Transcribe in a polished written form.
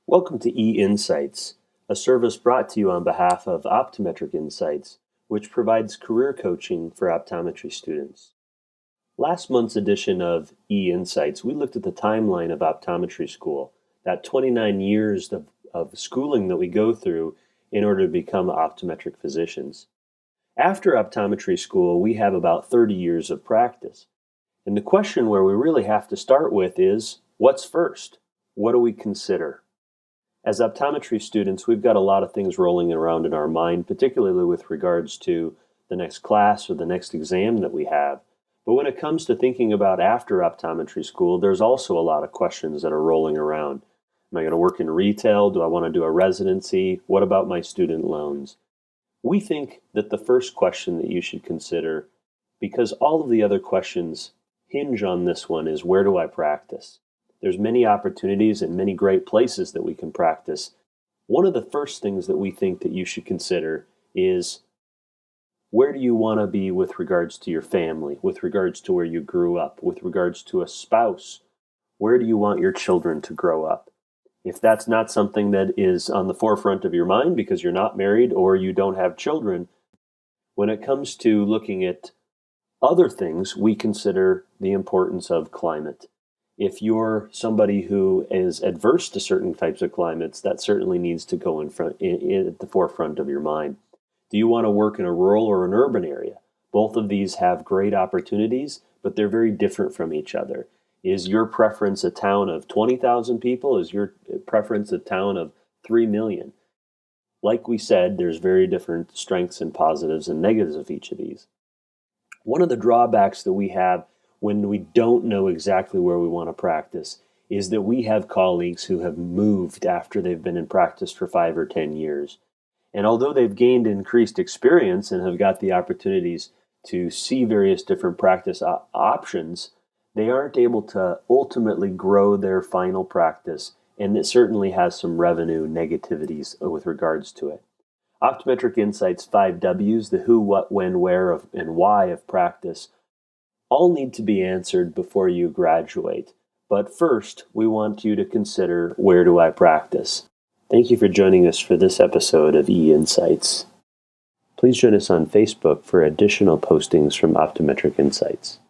Welcome to E-Insights, a service brought to you on behalf of Optometric Insights, which provides career coaching for optometry students. Last month's edition of E-Insights, we looked at the timeline of optometry school, that 29 years of schooling that we go through in order to become optometric physicians. After optometry school, we have about 30 years of practice. And the question where we really have to start with is, what's first? What do we consider? As optometry students, we've got a lot of things rolling around in our mind, particularly with regards to the next class or the next exam that we have. But when it comes to thinking about after optometry school, there's also a lot of questions that are rolling around. Am I going to work in retail? Do I want to do a residency? What about my student loans? We think that the first question that you should consider, because all of the other questions hinge on this one, is where do I practice? There's many opportunities and many great places that we can practice. One of the first things that we think that you should consider is, where do you want to be with regards to your family, with regards to where you grew up, with regards to a spouse? Where do you want your children to grow up? If that's not something that is on the forefront of your mind because you're not married or you don't have children, when it comes to looking at other things, we consider the importance of climate. If you're somebody who is adverse to certain types of climates, that certainly needs to go at the forefront of your mind. Do you want to work in a rural or an urban area? Both of these have great opportunities, but they're very different from each other. Is your preference a town of 20,000 people? Is your preference a town of 3 million? Like we said, there's very different strengths and positives and negatives of each of these. One of the drawbacks that we have when we don't know exactly where we want to practice is that we have colleagues who have moved after they've been in practice for 5 or 10 years. And although they've gained increased experience and have got the opportunities to see various different practice options, they aren't able to ultimately grow their final practice, and it certainly has some revenue negativities with regards to it. Optometric Insights 5 W's, the who, what, when, where, and why of practice, all need to be answered before you graduate. But first, we want you to consider, where do I practice? Thank you for joining us for this episode of E-Insights. Please join us on Facebook for additional postings from Optometric Insights.